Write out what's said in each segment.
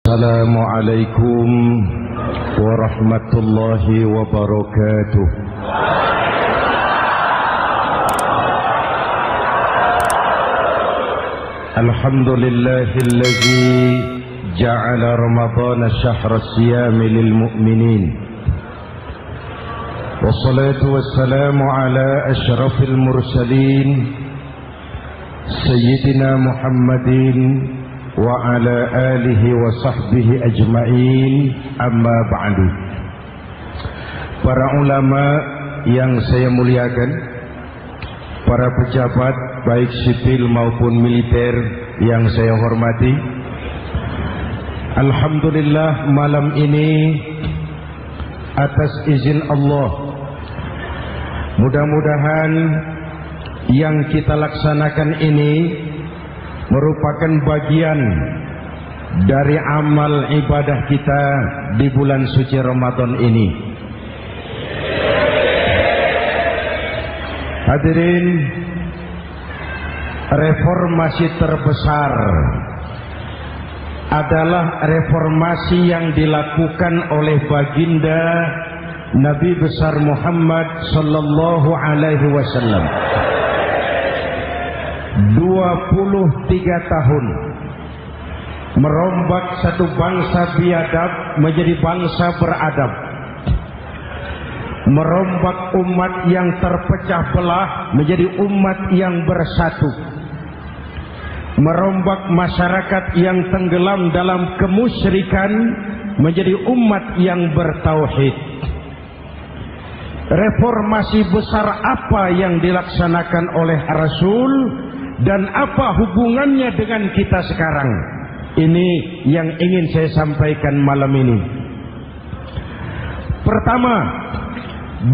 Assalamualaikum warahmatullahi wabarakatuh. Alhamdulillahilladzi ja'ala Ramadhana syahra siyami lil mu'minin. Wassalatu wassalamu ala asyrafil mursalin Sayyidina Muhammadin wa ala alihi wa sahbihi ajma'in, amma ba'du. Para ulama yang saya muliakan, para pejabat baik sipil maupun militer yang saya hormati, alhamdulillah malam ini atas izin Allah, mudah-mudahan yang kita laksanakan ini merupakan bagian dari amal ibadah kita di bulan suci Ramadan ini. Hadirin, reformasi terbesar adalah reformasi yang dilakukan oleh baginda Nabi besar Muhammad sallallahu alaihi wasallam. 23 tahun merombak satu bangsa biadab menjadi bangsa beradab, merombak umat yang terpecah belah menjadi umat yang bersatu, merombak masyarakat yang tenggelam dalam kemusyrikan menjadi umat yang bertauhid. Reformasi besar apa yang dilaksanakan oleh Rasul dan apa hubungannya dengan kita sekarang? Ini yang ingin saya sampaikan malam ini. Pertama,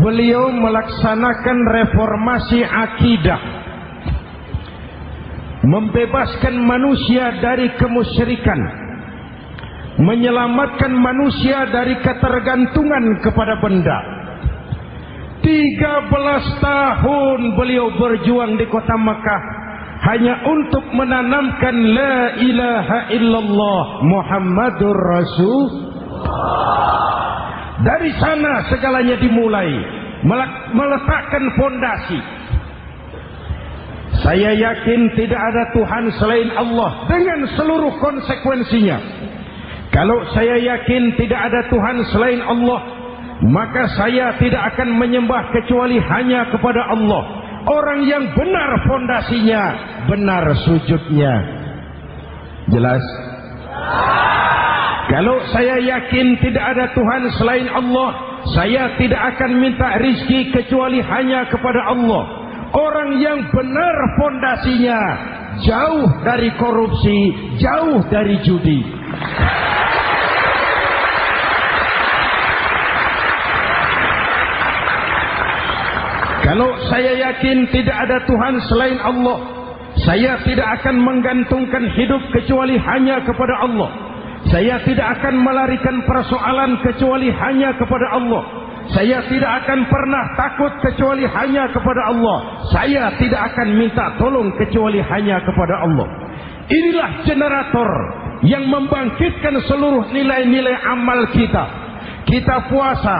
beliau melaksanakan reformasi akidah, membebaskan manusia dari kemusyrikan, menyelamatkan manusia dari ketergantungan kepada benda. 13 tahun beliau berjuang di kota Makkah hanya untuk menanamkan la ilaha illallah Muhammadur Rasulullah. Dari sana segalanya dimulai, meletakkan fondasi. Saya yakin tidak ada Tuhan selain Allah dengan seluruh konsekuensinya. Kalau saya yakin tidak ada Tuhan selain Allah, maka saya tidak akan menyembah kecuali hanya kepada Allah. Orang yang benar fondasinya, benar sujudnya. Jelas? Kalau saya yakin tidak ada Tuhan selain Allah, saya tidak akan minta rizki kecuali hanya kepada Allah. Orang yang benar fondasinya, jauh dari korupsi, jauh dari judi. Kalau saya yakin tidak ada Tuhan selain Allah, saya tidak akan menggantungkan hidup kecuali hanya kepada Allah. Saya tidak akan melarikan persoalan kecuali hanya kepada Allah. Saya tidak akan pernah takut kecuali hanya kepada Allah. Saya tidak akan minta tolong kecuali hanya kepada Allah. Inilah generator yang membangkitkan seluruh nilai-nilai amal kita. Kita puasa,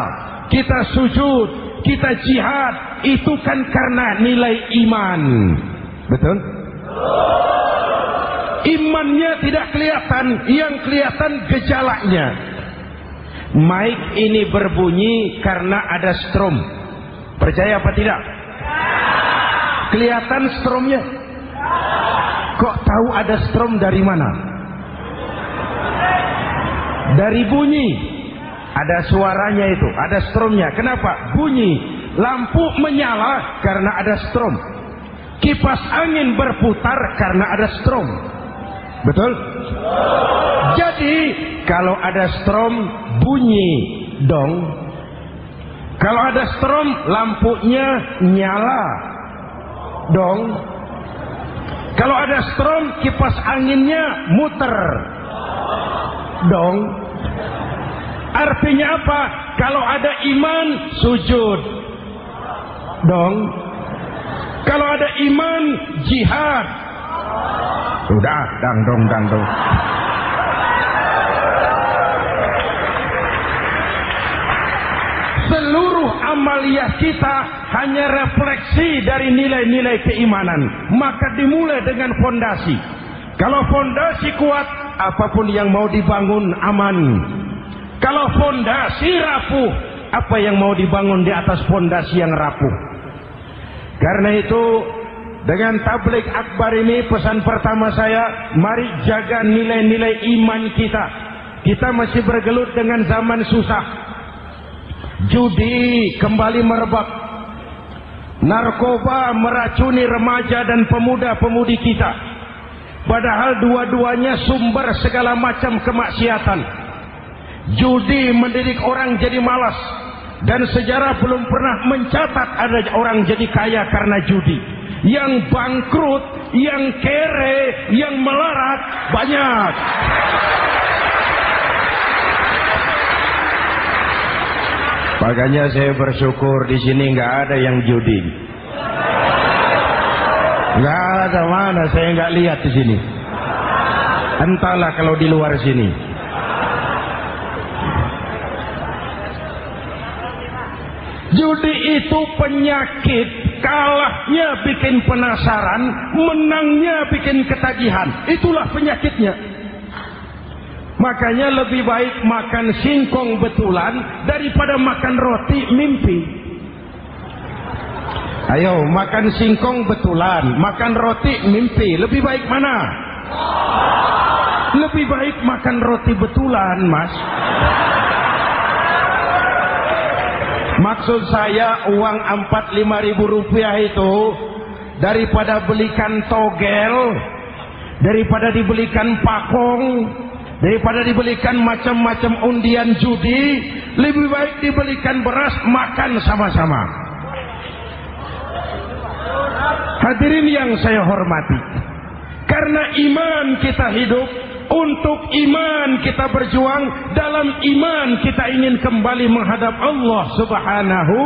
kita sujud, kita jihad, itu kan karena nilai iman. Betul? Imannya tidak kelihatan, yang kelihatan gejalanya. Mic ini berbunyi karena ada strom. Percaya apa tidak? Kelihatan stromnya? Kok tahu ada strom dari mana? Dari bunyi. Ada suaranya itu, ada stromnya. Kenapa? Bunyi. Lampu menyala karena ada strom. Kipas angin berputar karena ada strom. Betul? Jadi kalau ada strom bunyi dong. Kalau ada strom lampunya nyala dong. Kalau ada strom kipas anginnya muter dong. Artinya apa? Kalau ada iman sujud dong. Kalau ada iman jihad. Udah dangdong. seluruh amaliyah kita hanya refleksi dari nilai-nilai keimanan. Maka dimulai dengan fondasi. Kalau fondasi kuat, apapun yang mau dibangun aman. Kalau fondasi rapuh, apa yang mau dibangun di atas fondasi yang rapuh? Karena itu, dengan tabligh akbar ini, pesan pertama saya, mari jaga nilai-nilai iman kita. Kita masih bergelut dengan zaman susah. Judi kembali merebak. Narkoba meracuni remaja dan pemuda-pemudi kita. Padahal dua-duanya sumber segala macam kemaksiatan. Judi mendidik orang jadi malas. Dan sejarah belum pernah mencatat ada orang jadi kaya karena judi. Yang bangkrut, yang kere, yang melarat banyak. Makanya saya bersyukur di sini nggak ada yang judi. Nggak ada, mana saya nggak lihat di sini. Entahlah kalau di luar sini. Judi itu penyakit, kalahnya bikin penasaran, menangnya bikin ketagihan. Itulah penyakitnya. Makanya lebih baik makan singkong betulan daripada makan roti mimpi. Ayo, makan singkong betulan, makan roti mimpi. Lebih baik mana? Lebih baik makan roti betulan, Mas. Maksud saya uang 4-5 ribu rupiah itu daripada belikan togel, daripada dibelikan pakong, daripada dibelikan macam-macam undian judi, lebih baik dibelikan beras, makan sama-sama. Hadirin yang saya hormati, karena iman kita hidup, untuk iman kita berjuang, dalam iman kita ingin kembali menghadap Allah Subhanahu.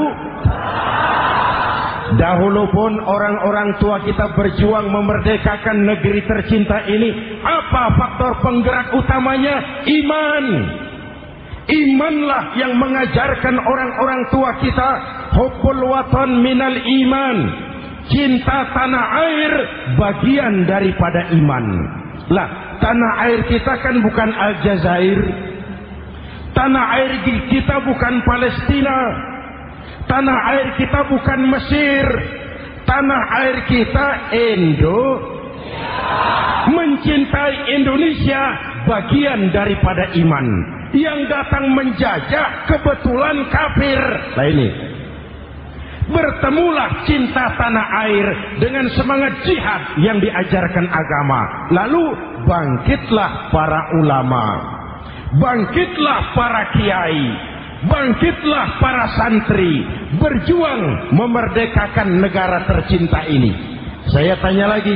Dahulu pun orang-orang tua kita berjuang memerdekakan negeri tercinta ini. Apa faktor penggerak utamanya? Iman. Imanlah yang mengajarkan orang-orang tua kita, hubbul watan minal iman. Cinta tanah air bagian daripada iman. Lah, tanah air kita kan bukan Aljazair. Tanah air kita bukan Palestina. Tanah air kita bukan Mesir. Tanah air kita Mencintai Indonesia bagian daripada iman. Yang datang menjajah kebetulan kafir. Nah ini, bertemulah cinta tanah air dengan semangat jihad yang diajarkan agama. Lalu bangkitlah para ulama, bangkitlah para kiai, bangkitlah para santri, berjuang memerdekakan negara tercinta ini. Saya tanya lagi,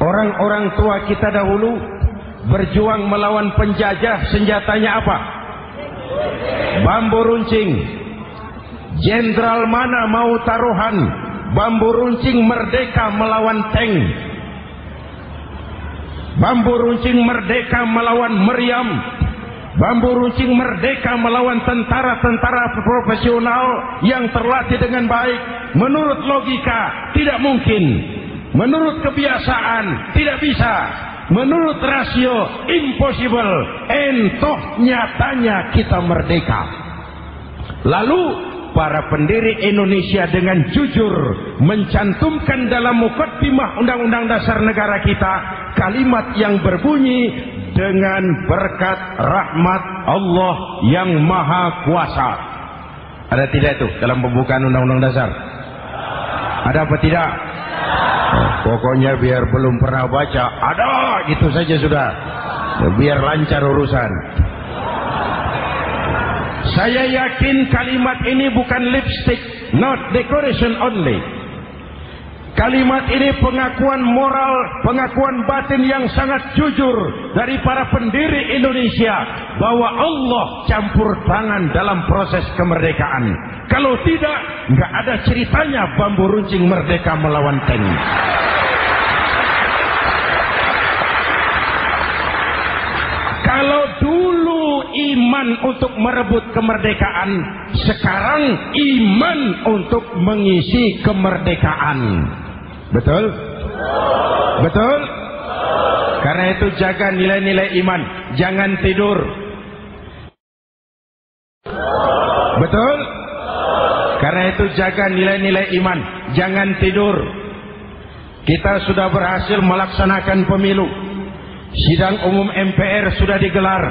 orang-orang tua kita dahulu berjuang melawan penjajah, senjatanya apa? Bambu runcing. Jenderal mana mau taruhan bambu runcing merdeka melawan tank? Bambu runcing merdeka melawan meriam. Bambu runcing merdeka melawan tentara-tentara profesional yang terlatih dengan baik. Menurut logika tidak mungkin. Menurut kebiasaan tidak bisa. Menurut rasio impossible. Entoh nyatanya kita merdeka. Lalu para pendiri Indonesia dengan jujur mencantumkan dalam mukaddimah Undang-Undang Dasar Negara kita kalimat yang berbunyi, dengan berkat rahmat Allah yang Maha Kuasa. Ada tidak itu dalam pembukaan Undang-Undang Dasar? Ada apa tidak? Pokoknya biar belum pernah baca, ada, gitu saja sudah, biar lancar urusan. Saya yakin kalimat ini bukan lipstick, not decoration only. Kalimat ini pengakuan moral, pengakuan batin yang sangat jujur dari para pendiri Indonesia bahwa Allah campur tangan dalam proses kemerdekaan. Kalau tidak, nggak ada ceritanya bambu runcing merdeka melawan tank. Kalau dulu iman iman untuk merebut kemerdekaan, sekarang iman untuk mengisi kemerdekaan. Betul? Betul? Karena itu jaga nilai-nilai iman, jangan tidur. Betul? Karena itu jaga nilai-nilai iman, jangan tidur. Kita sudah berhasil melaksanakan pemilu. Sidang umum MPR sudah digelar.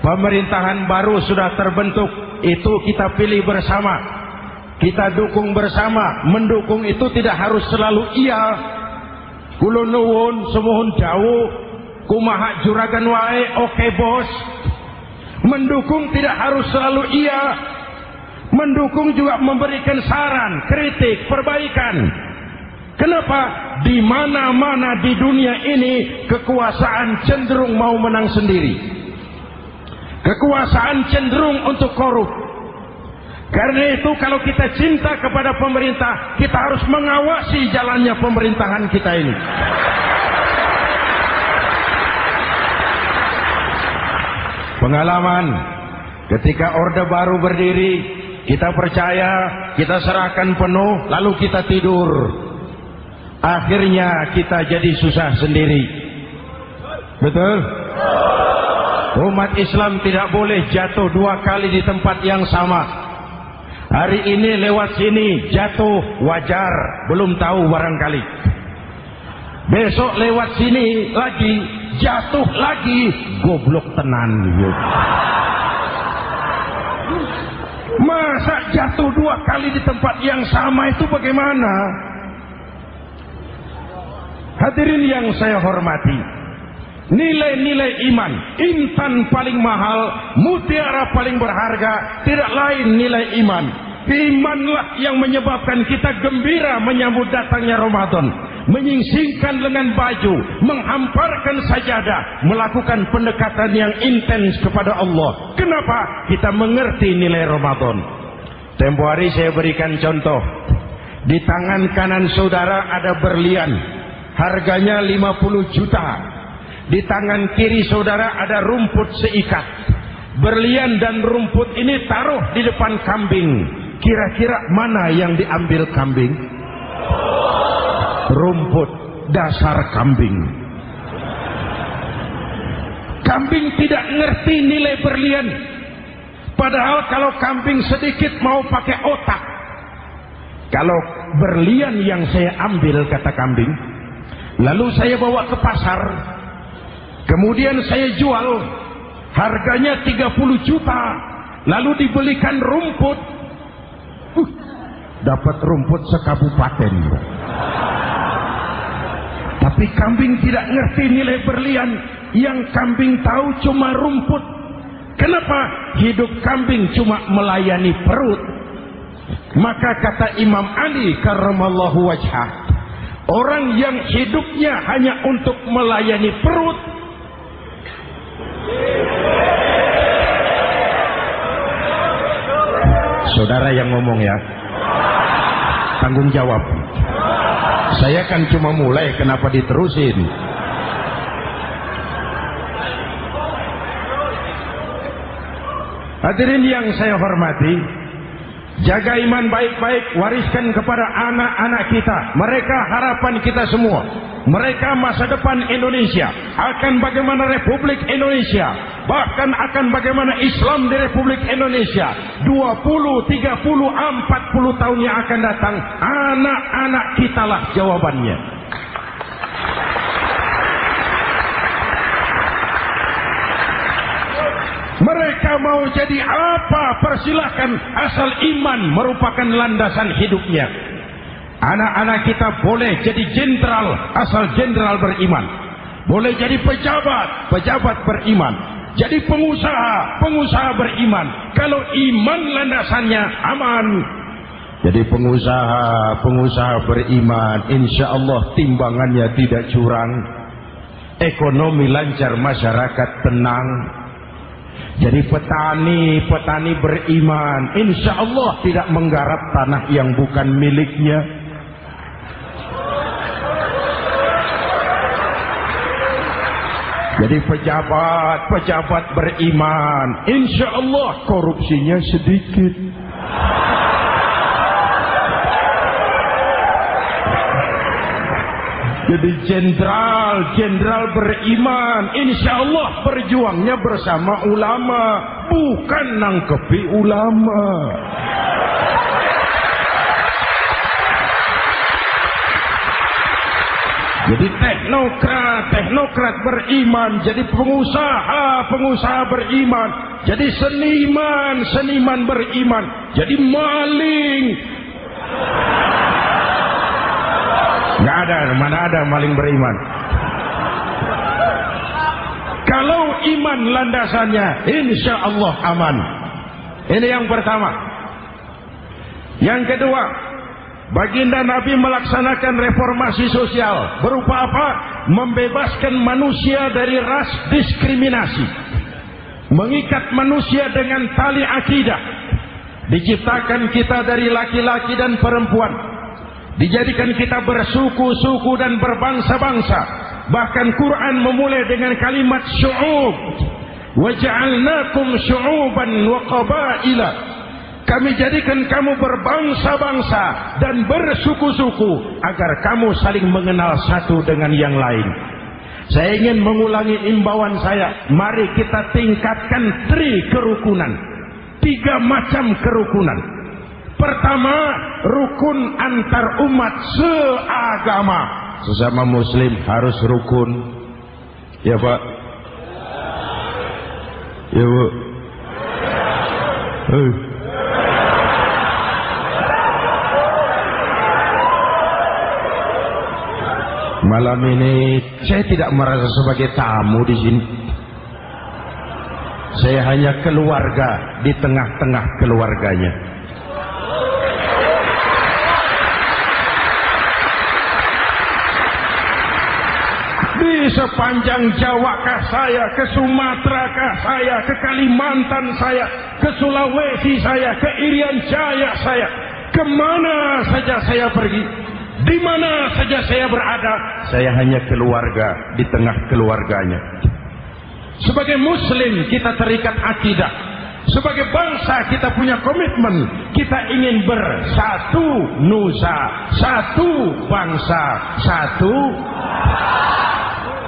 Pemerintahan baru sudah terbentuk. Itu kita pilih bersama. Kita dukung bersama. Mendukung itu tidak harus selalu iya. Kulo nuwun semohon dawuh, kumaha juragan wae, oke bos. Mendukung tidak harus selalu iya. Mendukung juga memberikan saran, kritik, perbaikan. Kenapa? Di mana-mana di dunia ini kekuasaan cenderung mau menang sendiri. Kekuasaan cenderung untuk korup. Karena itu kalau kita cinta kepada pemerintah, kita harus mengawasi jalannya pemerintahan kita ini. Pengalaman ketika Orde Baru berdiri, kita percaya, kita serahkan penuh, lalu kita tidur. Akhirnya kita jadi susah sendiri. Betul? Umat Islam tidak boleh jatuh dua kali di tempat yang sama. Hari ini lewat sini jatuh wajar, belum tahu barangkali. Besok lewat sini lagi jatuh lagi, goblok tenan. Masa jatuh dua kali di tempat yang sama itu bagaimana? Hadirin yang saya hormati, nilai-nilai iman, intan paling mahal, mutiara paling berharga, tidak lain nilai iman. Imanlah yang menyebabkan kita gembira menyambut datangnya Ramadan, menyingsingkan lengan baju, menghamparkan sajadah, melakukan pendekatan yang intens kepada Allah. Kenapa? Kita mengerti nilai Ramadan. Tempo hari saya berikan contoh. Di tangan kanan saudara ada berlian, harganya 50 juta. Di tangan kiri saudara ada rumput seikat. Berlian dan rumput ini taruh di depan kambing. Kira-kira mana yang diambil kambing? Rumput, dasar kambing. Kambing tidak ngerti nilai berlian. Padahal kalau kambing sedikit mau pakai otak. Kalau berlian yang saya ambil, kata kambing, lalu saya bawa ke pasar, kemudian saya jual, harganya 30 juta, lalu dibelikan rumput, dapat rumput sekabupaten. Tapi kambing tidak ngerti nilai berlian. Yang kambing tahu cuma rumput. Kenapa? Hidup kambing cuma melayani perut. Maka kata Imam Ali karramallahu wajhah, orang yang hidupnya hanya untuk melayani perut, saudara yang ngomong ya, tanggung jawab. Saya kan cuma mulai, kenapa diterusin? Hadirin yang saya hormati, jaga iman baik-baik, wariskan kepada anak-anak kita. Mereka harapan kita semua. Mereka masa depan Indonesia. Akan bagaimana Republik Indonesia, bahkan akan bagaimana Islam di Republik Indonesia 20, 30, 40 tahun yang akan datang. Anak-anak kita lah jawabannya. Mereka mau jadi apa, persilahkan, asal iman merupakan landasan hidupnya. Anak-anak kita boleh jadi jenderal, asal jenderal beriman. Boleh jadi pejabat, pejabat beriman. Jadi pengusaha, pengusaha beriman. Kalau iman landasannya aman. Jadi pengusaha, pengusaha beriman, insya Allah timbangannya tidak curang. Ekonomi lancar, masyarakat tenang. Jadi petani, petani beriman, insya Allah tidak menggarap tanah yang bukan miliknya. Jadi pejabat beriman, insya Allah korupsinya sedikit. Jadi jenderal beriman, insya Allah berjuangnya bersama ulama, bukan nangkepi ulama. Jadi teknokrat beriman, jadi pengusaha beriman, jadi seniman beriman, jadi maling. Nggak ada, mana ada maling beriman. Kalau iman landasannya, insya Allah aman. Ini yang pertama. Yang kedua, baginda Nabi melaksanakan reformasi sosial. Berupa apa? Membebaskan manusia dari ras diskriminasi, mengikat manusia dengan tali akidah. Diciptakan kita dari laki-laki dan perempuan, dijadikan kita bersuku-suku dan berbangsa-bangsa. Bahkan Quran memulai dengan kalimat syu'ub, waja'alnakum syu'uban wa qabaila. Kami jadikan kamu berbangsa-bangsa dan bersuku-suku agar kamu saling mengenal satu dengan yang lain. Saya ingin mengulangi imbauan saya. Mari kita tingkatkan kerukunan. 3 macam kerukunan. Pertama, rukun antar umat seagama. Sesama muslim harus rukun. Ya Pak? Ya Bu? Malam ini saya tidak merasa sebagai tamu di sini. Saya hanya keluarga di tengah-tengah keluarganya. Di sepanjang Jawa kah saya, ke Sumatera kah saya, ke Kalimantan saya, ke Sulawesi saya, ke Irian Jaya saya, kemana saja saya pergi, di mana saja saya berada, saya hanya keluarga di tengah keluarganya. Sebagai muslim kita terikat akidah. Sebagai bangsa kita punya komitmen. Kita ingin bersatu nusa, satu bangsa, satu.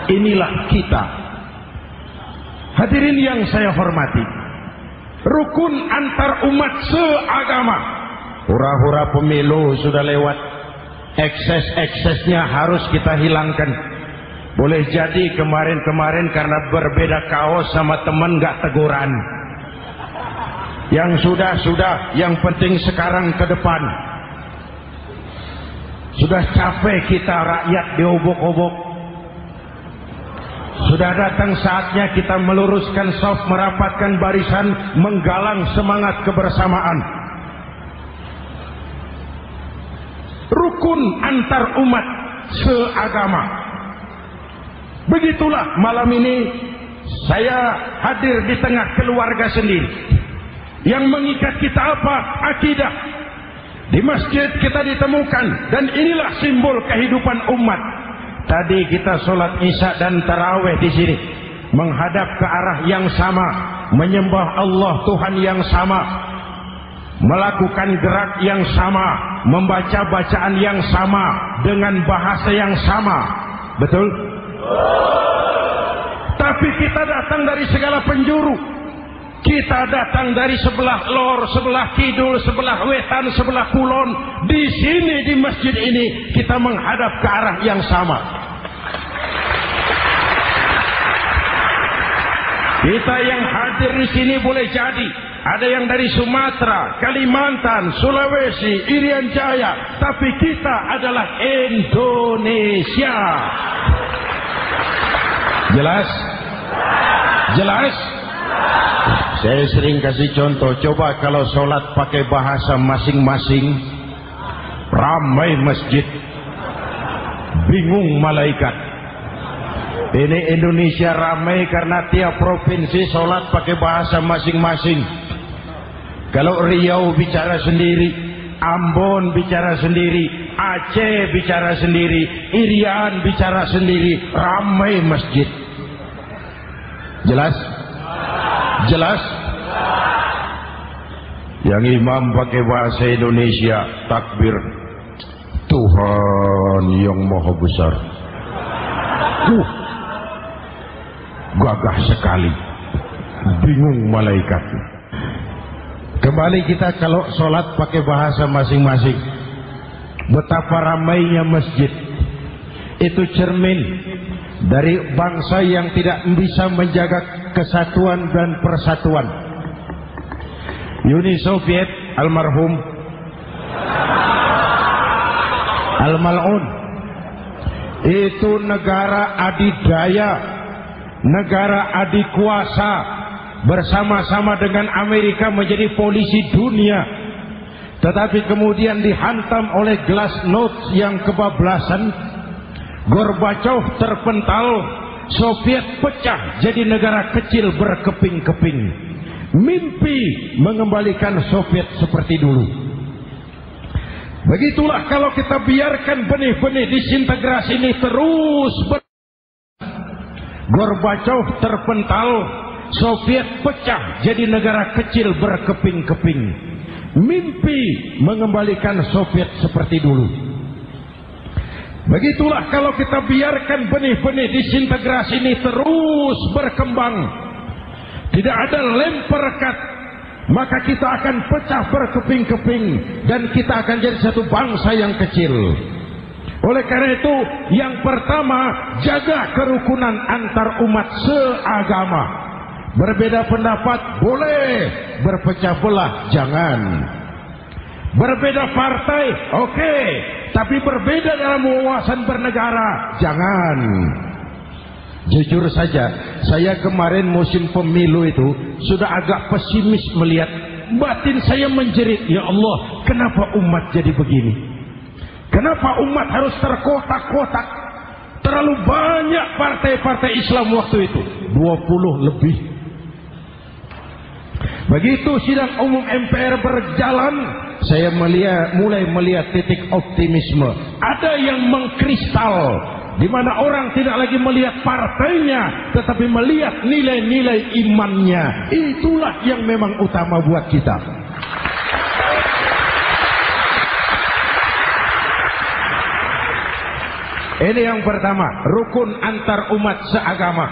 Inilah kita. Hadirin yang saya hormati, rukun antar umat seagama. Hura-hura pemilu sudah lewat. Ekses-eksesnya harus kita hilangkan. Boleh jadi kemarin-kemarin karena berbeda kaos sama teman gak teguran. Yang sudah, yang penting sekarang ke depan. Sudah capek kita rakyat diobok-obok. Sudah datang saatnya kita meluruskan saf, merapatkan barisan, menggalang semangat kebersamaan. Rukun antar umat seagama. Begitulah malam ini saya hadir di tengah keluarga sendiri. Yang mengikat kita apa? Akidah. Di masjid kita ditemukan, dan inilah simbol kehidupan umat. Tadi kita sholat isya dan tarawih di sini, menghadap ke arah yang sama, menyembah Allah Tuhan yang sama, melakukan gerak yang sama, membaca bacaan yang sama, dengan bahasa yang sama. Betul? Tapi kita datang dari segala penjuru. Kita datang dari sebelah lor, sebelah kidul, sebelah wetan, sebelah kulon. Di sini di masjid ini kita menghadap ke arah yang sama. Kita yang hadir di sini boleh jadi ada yang dari Sumatera, Kalimantan, Sulawesi, Irian Jaya, tapi kita adalah Indonesia. Jelas? Jelas? Saya sering kasih contoh. Coba kalau sholat pakai bahasa masing-masing, ramai masjid, bingung malaikat. Ini Indonesia ramai karena tiap provinsi sholat pakai bahasa masing-masing. Kalau Riau bicara sendiri, Ambon bicara sendiri, Aceh bicara sendiri, Irian bicara sendiri, ramai masjid. Jelas? Jelas? Yang imam pakai bahasa Indonesia, takbir. Tuhan yang maha besar. Gagah sekali. Bingung malaikat. Kembali kita kalau sholat pakai bahasa masing-masing. Betapa ramainya masjid. Itu cermin dari bangsa yang tidak bisa menjaga kesatuan dan persatuan. Uni Soviet almarhum al-mal'un itu negara adidaya, negara adikuasa, bersama-sama dengan Amerika menjadi polisi dunia, tetapi kemudian dihantam oleh glasnost yang kebablasan. Gorbachev terpental, Soviet pecah jadi negara kecil berkeping-keping. Mimpi mengembalikan Soviet seperti dulu. Begitulah kalau kita biarkan benih-benih disintegrasi ini terus Gorbachev terpental, Soviet pecah jadi negara kecil berkeping-keping. Mimpi mengembalikan Soviet seperti dulu. Begitulah kalau kita biarkan benih-benih disintegrasi ini terus berkembang, tidak ada lem perekat, maka kita akan pecah berkeping-keping dan kita akan jadi satu bangsa yang kecil. Oleh karena itu, yang pertama, jaga kerukunan antar umat seagama. Berbeda pendapat boleh, berpecah belah jangan. Berbeda partai oke, tapi berbeda dalam wawasan bernegara jangan. Jujur saja, saya kemarin musim pemilu itu sudah agak pesimis melihat. Batin saya menjerit, ya Allah, kenapa umat jadi begini? Kenapa umat harus terkotak-kotak? Terlalu banyak partai-partai Islam waktu itu, 20 lebih. Begitu sidang umum MPR berjalan, saya mulai melihat titik optimisme. Ada yang mengkristal, di mana orang tidak lagi melihat partainya, tetapi melihat nilai-nilai imannya. Itulah yang memang utama buat kita. Ini yang pertama, rukun antar umat seagama.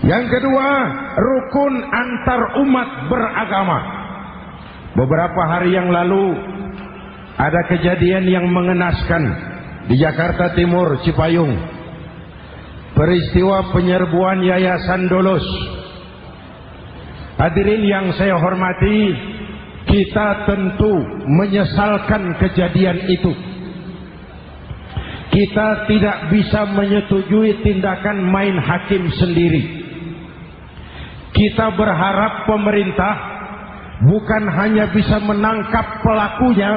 Yang kedua, rukun antar umat beragama. Beberapa hari yang lalu ada kejadian yang mengenaskan di Jakarta Timur, Cipayung. Peristiwa penyerbuan Yayasan Dolos. Hadirin yang saya hormati, kita tentu menyesalkan kejadian itu. Kita tidak bisa menyetujui tindakan main hakim sendiri. Kita berharap pemerintah bukan hanya bisa menangkap pelakunya,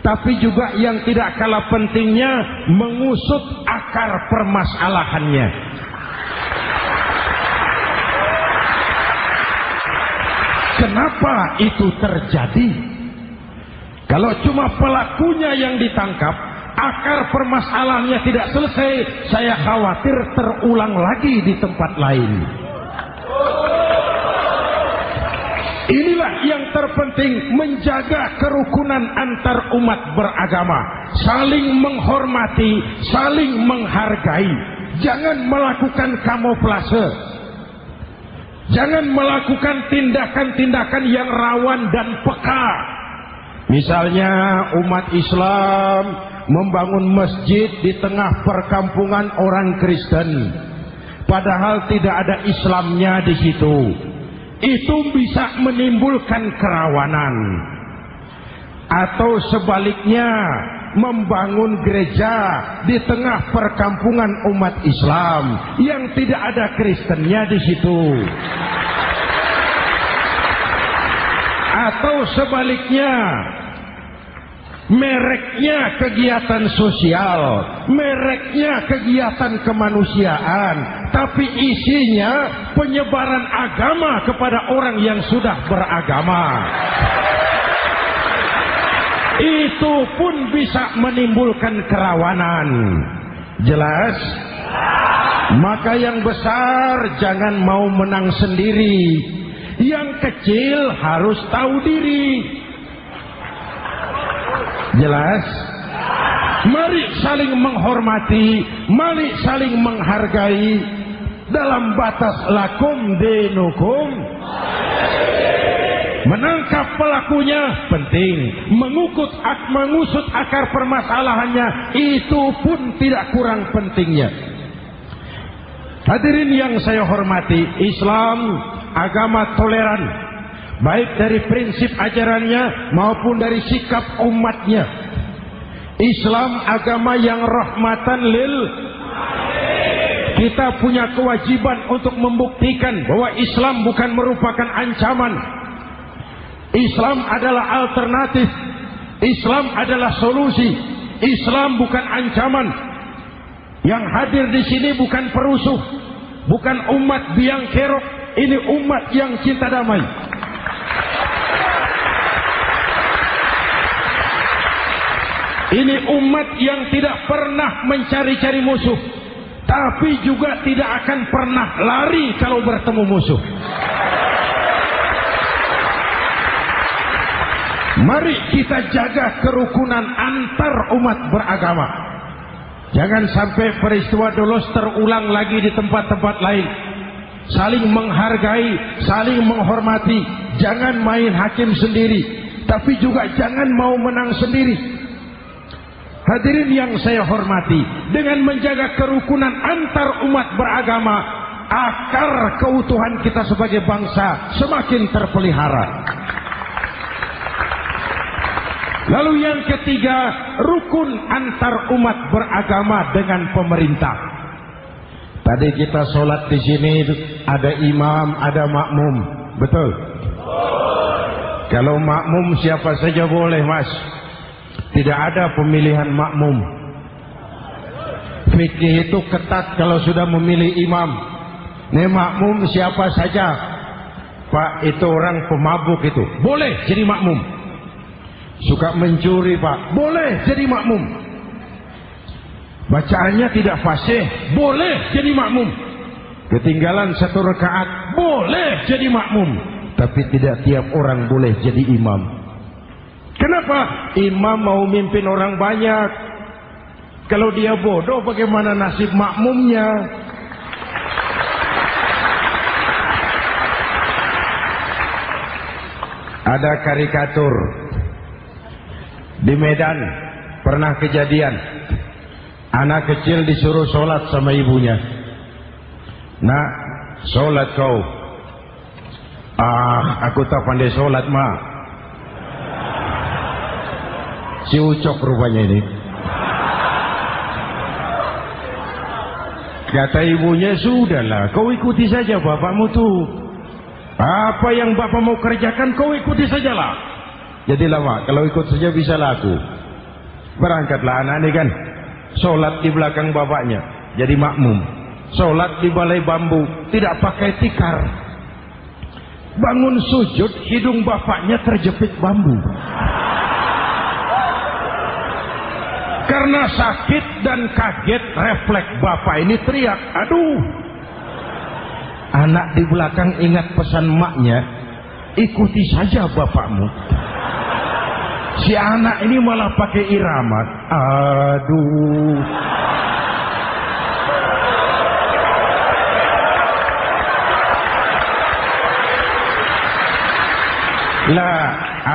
tapi juga yang tidak kalah pentingnya mengusut akar permasalahannya. Kenapa itu terjadi? Kalau cuma pelakunya yang ditangkap, akar permasalahannya tidak selesai, saya khawatir terulang lagi di tempat lain. Inilah yang terpenting, menjaga kerukunan antar umat beragama, saling menghormati, saling menghargai. Jangan melakukan kamuflase, jangan melakukan tindakan-tindakan yang rawan dan peka. Misalnya umat Islam membangun masjid di tengah perkampungan orang Kristen, padahal tidak ada Islamnya di situ. Itu bisa menimbulkan kerawanan. Atau sebaliknya, membangun gereja di tengah perkampungan umat Islam yang tidak ada Kristennya di situ. Atau sebaliknya, mereknya kegiatan sosial, mereknya kegiatan kemanusiaan, tapi isinya penyebaran agama kepada orang yang sudah beragama. Itu pun bisa menimbulkan kerawanan. Jelas? Maka yang besar jangan mau menang sendiri, yang kecil harus tahu diri. Jelas? Mari saling menghormati, mari saling menghargai dalam batas lakum dinukum. Menangkap pelakunya penting, mengusut akar permasalahannya itu pun tidak kurang pentingnya. Hadirin yang saya hormati, Islam agama toleran, baik dari prinsip ajarannya maupun dari sikap umatnya. Islam agama yang rahmatan lil. Kita punya kewajiban untuk membuktikan bahwa Islam bukan merupakan ancaman. Islam adalah alternatif. Islam adalah solusi. Islam bukan ancaman. Yang hadir di sini bukan perusuh, bukan umat biang kerok. Ini umat yang cinta damai. Ini umat yang tidak pernah mencari-cari musuh, tapi juga tidak akan pernah lari kalau bertemu musuh. Mari kita jaga kerukunan antar umat beragama. Jangan sampai peristiwa Dolos terulang lagi di tempat-tempat lain. Saling menghargai, saling menghormati. Jangan main hakim sendiri, tapi juga jangan mau menang sendiri. Hadirin yang saya hormati, dengan menjaga kerukunan antar umat beragama, akar keutuhan kita sebagai bangsa semakin terpelihara. Lalu yang ketiga, rukun antar umat beragama dengan pemerintah. Tadi kita sholat di sini ada imam, ada makmum, betul? Kalau makmum siapa saja boleh, Mas. Tidak ada pemilihan makmum. Fikih itu ketat kalau sudah memilih imam. Nih makmum siapa saja. Pak, itu orang pemabuk itu, boleh jadi makmum. Suka mencuri, Pak, boleh jadi makmum. Bacaannya tidak fasih, boleh jadi makmum. Ketinggalan satu rakaat, boleh jadi makmum. Tapi tidak tiap orang boleh jadi imam. Kenapa? Imam mau mimpin orang banyak. Kalau dia bodoh, bagaimana nasib makmumnya? Ada karikatur di Medan, pernah kejadian anak kecil disuruh sholat sama ibunya. Nak, sholat kau. Aku tak pandai sholat, mak. Si Ucok rupanya ini. Kata ibunya, sudahlah, kau ikuti saja bapakmu tuh. Apa yang bapak mau kerjakan, kau ikuti sajalah. Jadilah, mak, kalau ikut saja bisa laku. Berangkatlah anak ini kan, sholat di belakang bapaknya, jadi makmum. Sholat di balai bambu, tidak pakai tikar. Bangun sujud, hidung bapaknya terjepit bambu. Karena sakit dan kaget, refleks bapak ini teriak, aduh. Anak di belakang ingat pesan maknya, ikuti saja bapakmu. Si anak ini malah pakai irama. Aduh. Lah,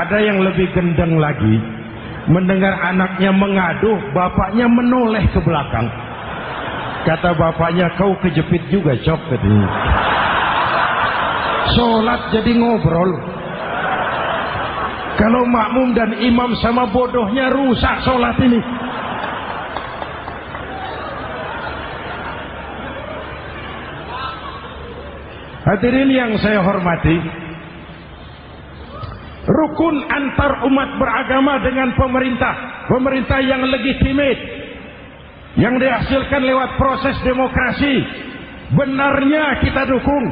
ada yang lebih gendeng lagi. Mendengar anaknya mengaduh, bapaknya menoleh ke belakang. Kata bapaknya, kau kejepit juga, Cok. Sholat jadi ngobrol. Kalau makmum dan imam sama bodohnya, rusak sholat ini. Hadirin yang saya hormati, rukun antar umat beragama dengan pemerintah yang legitimate, yang dihasilkan lewat proses demokrasi. Benarnya kita dukung,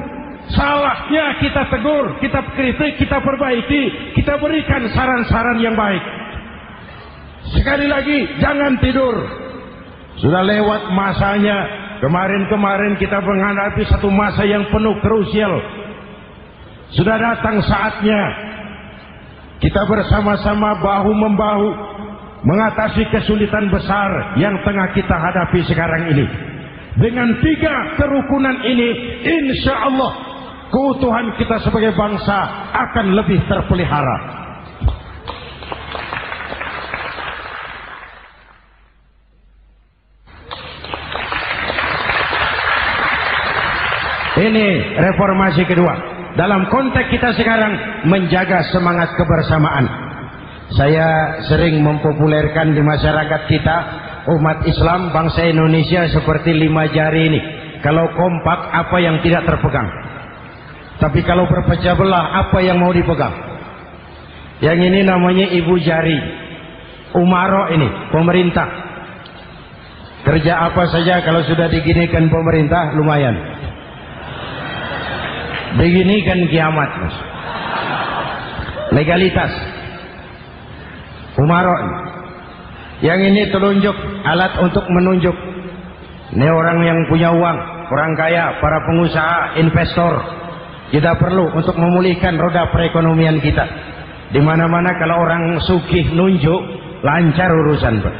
salahnya kita tegur, kita kritik, kita perbaiki, kita berikan saran-saran yang baik. Sekali lagi, jangan tidur. Sudah lewat masanya Kemarin-kemarin kita menghadapi satu masa yang penuh krusial. Sudah datang saatnya kita bersama-sama bahu-membahu mengatasi kesulitan besar yang tengah kita hadapi sekarang ini. Dengan 3 kerukunan ini, insya Allah keutuhan kita sebagai bangsa akan lebih terpelihara. Ini reformasi kedua. Dalam konteks kita sekarang menjaga semangat kebersamaan. Saya sering mempopulerkan di masyarakat kita, umat Islam bangsa Indonesia seperti 5 jari ini. Kalau kompak, apa yang tidak terpegang? Tapi kalau berpecah belah, apa yang mau dipegang? Yang ini namanya ibu jari. Umaro ini, pemerintah. Kerja apa saja kalau sudah diginikan pemerintah, lumayan. Begini kiamat, Mas. Legalitas. Umaro. Yang ini telunjuk, alat untuk menunjuk. Ini orang yang punya uang, orang kaya, para pengusaha, investor. Kita perlu untuk memulihkan roda perekonomian kita. Di mana-mana kalau orang sugih nunjuk, lancar urusan, Pak.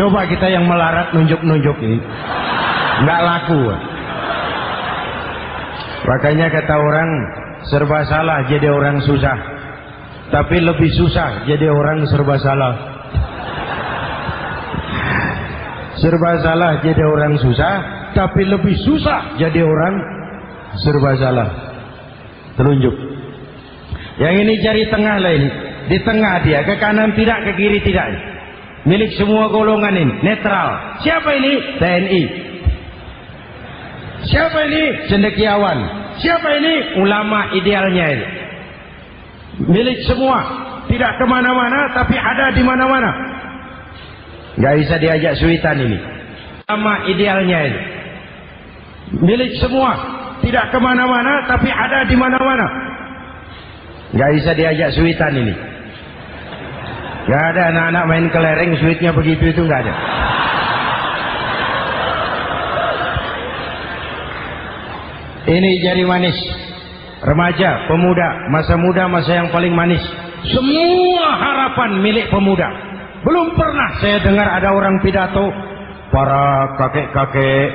Coba kita yang melarat nunjuk-nunjuk ini, nggak laku, Pak. Makanya kata orang, serba salah jadi orang susah, tapi lebih susah jadi orang serba salah. Serba salah jadi orang susah, tapi lebih susah jadi orang serba salah. Telunjuk. Yang ini jari tengah lah ini. Di tengah dia, ke kanan tidak, ke kiri tidak. Milik semua golongan ini, netral. Siapa ini? TNI. Siapa ini? Cendekiawan. Siapa ini? Ulama idealnya ini. Milik semua, tidak kemana-mana tapi ada di mana-mana. Gak bisa diajak suitan ini. Ulama idealnya ini. Milik semua, tidak kemana-mana tapi ada di mana-mana. Gak bisa diajak suitan ini. Gak ada anak-anak main kelereng suitnya begitu, itu gak ada. Ini jari manis. Remaja, pemuda, masa muda, masa yang paling manis. Semua harapan milik pemuda. Belum pernah saya dengar ada orang pidato, para kakek-kakek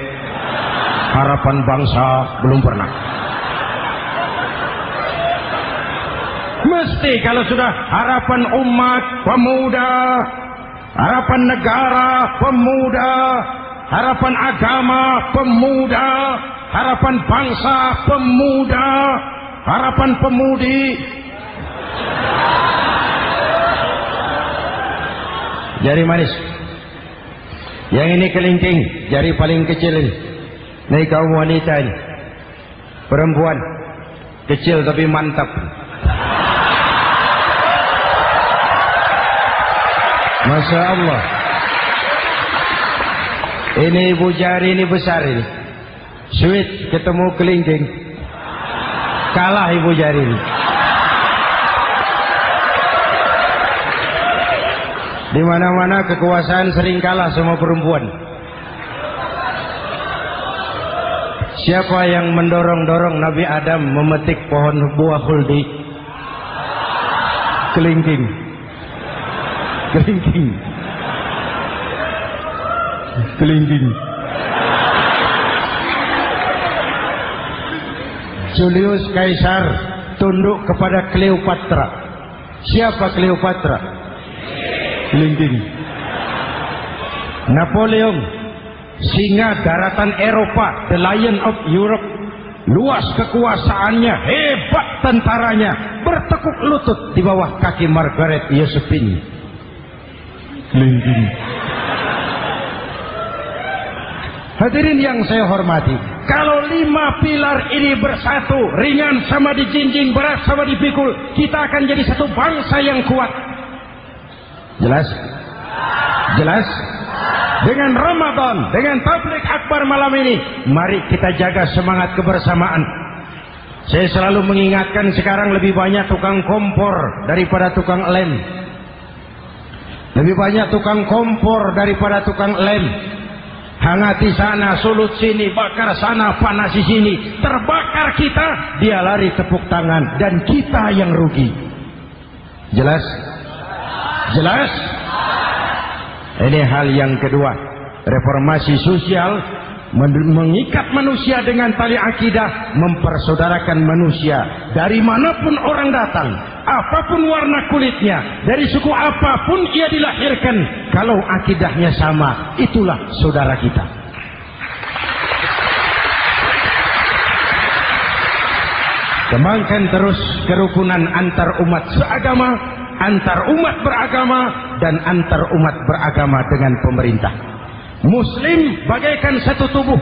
harapan bangsa, belum pernah. Mesti kalau sudah harapan umat, pemuda, harapan negara, pemuda, harapan agama, pemuda, harapan bangsa, pemuda, harapan pemudi. Jari manis. Yang ini kelingking, jari paling kecil ini. Ini kaum wanita ini. Perempuan kecil tapi mantap. Masya Allah. Ini ibu jari ini besar ini. Sweet ketemu kelingking, kalah ibu jari ini. Di mana-mana kekuasaan sering kalah sama perempuan. Siapa yang mendorong-dorong Nabi Adam memetik pohon buah khuldi? Kelingking. Kelingking. Kelingking. Julius Kaisar tunduk kepada Cleopatra. Siapa Cleopatra? Kelingking. Napoleon, singa daratan Eropa, the Lion of Europe, luas kekuasaannya, hebat tentaranya, bertekuk lutut di bawah kaki Margaret Josephine. Kelingking. Hadirin yang saya hormati, kalau 5 pilar ini bersatu, ringan sama dijinjing, berat sama dipikul, kita akan jadi satu bangsa yang kuat. Jelas? Jelas? Dengan Ramadan, dengan tabligh akbar malam ini, mari kita jaga semangat kebersamaan. Saya selalu mengingatkan sekarang lebih banyak tukang kompor daripada tukang lem. Lebih banyak tukang kompor daripada tukang lem. hangati sana, sulut sini, bakar sana, panasi sini, terbakar kita, dia lari tepuk tangan, dan kita yang rugi. Jelas? Jelas? Ini hal yang kedua. Reformasi sosial mengikat manusia dengan tali akidah, mempersaudarakan manusia dari manapun orang datang, apapun warna kulitnya, dari suku apapun ia dilahirkan, kalau akidahnya sama, itulah saudara kita. Kembangkan terus kerukunan antar umat seagama, antar umat beragama, dan antar umat beragama dengan pemerintah. Muslim bagaikan satu tubuh.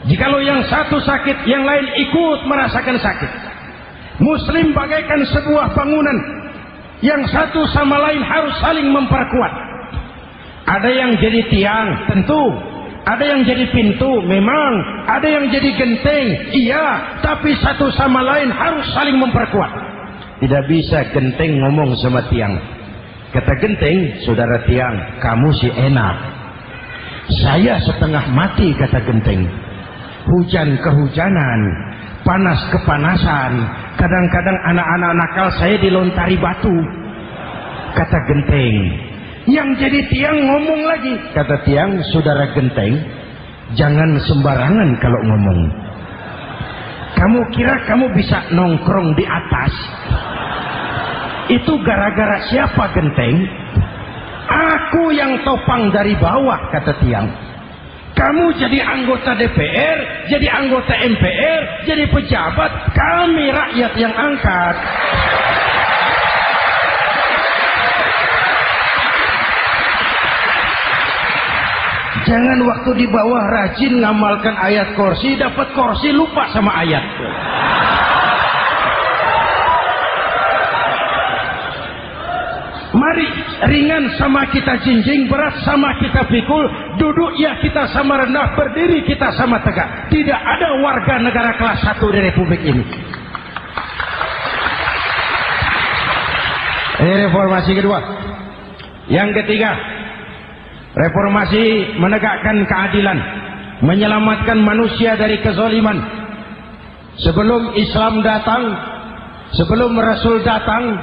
Jikalau yang satu sakit, yang lain ikut merasakan sakit. Muslim bagaikan sebuah bangunan, yang satu sama lain harus saling memperkuat. Ada yang jadi tiang, tentu. Ada yang jadi pintu, memang. Ada yang jadi genteng, iya. Tapi satu sama lain harus saling memperkuat. Tidak bisa genteng ngomong sama tiang. Kata genteng, saudara tiang, kamu sih enak. Saya setengah mati, kata genteng. Hujan kehujanan, panas kepanasan, kadang-kadang anak-anak nakal saya dilontari batu, kata genteng. Yang jadi tiang ngomong lagi, kata tiang, saudara genteng, jangan sembarangan kalau ngomong. Kamu kira kamu bisa nongkrong di atas? Itu gara-gara siapa, genteng? Aku yang topang dari bawah, kata tiang. Kamu jadi anggota DPR, jadi anggota MPR, jadi pejabat, kami rakyat yang angkat. Jangan waktu di bawah rajin ngamalkan ayat kursi, dapat kursi lupa sama ayat. Mari ringan sama kita jinjing, berat sama kita pikul, duduk ya kita sama rendah, berdiri kita sama tegak. Tidak ada warga negara kelas 1 di Republik ini. Ini reformasi kedua. Yang ketiga, reformasi menegakkan keadilan, menyelamatkan manusia dari kezaliman. Sebelum Islam datang, sebelum Rasul datang,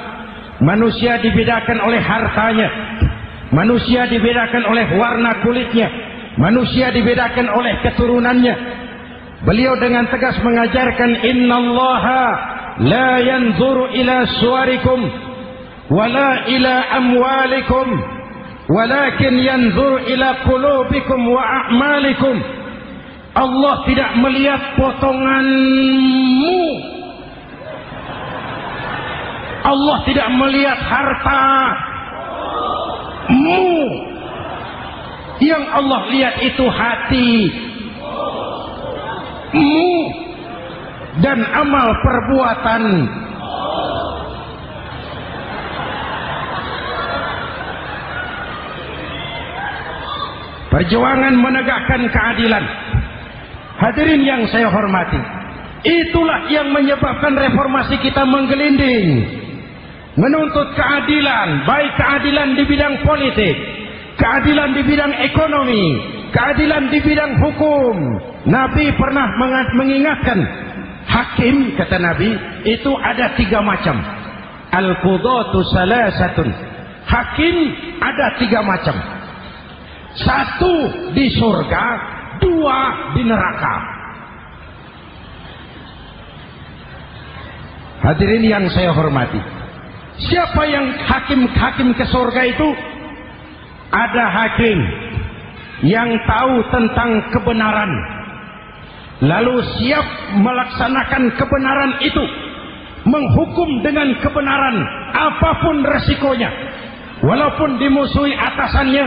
manusia dibedakan oleh hartanya, manusia dibedakan oleh warna kulitnya, manusia dibedakan oleh keturunannya. Beliau dengan tegas mengajarkan, innallaha la yanzuru ila suwarikum wala ila amwalikum walakin yanzuru ila qulubikum wa a'malikum. Allah tidak melihat potonganmu, Allah tidak melihat hartamu. Yang Allah lihat itu hatimu dan amal perbuatan. Perjuangan menegakkan keadilan. Hadirin yang saya hormati, itulah yang menyebabkan reformasi kita menggelinding. Menuntut keadilan, baik keadilan di bidang politik, keadilan di bidang ekonomi, keadilan di bidang hukum. Nabi pernah mengingatkan, hakim, kata Nabi, itu ada 3 macam. Al-qudatu salasatun. Hakim ada 3 macam. 1 di surga, 2 di neraka. Hadirin yang saya hormati, siapa yang hakim ke surga itu? Ada hakim yang tahu tentang kebenaran, lalu siap melaksanakan kebenaran itu, menghukum dengan kebenaran apapun resikonya, walaupun dimusuhi atasannya,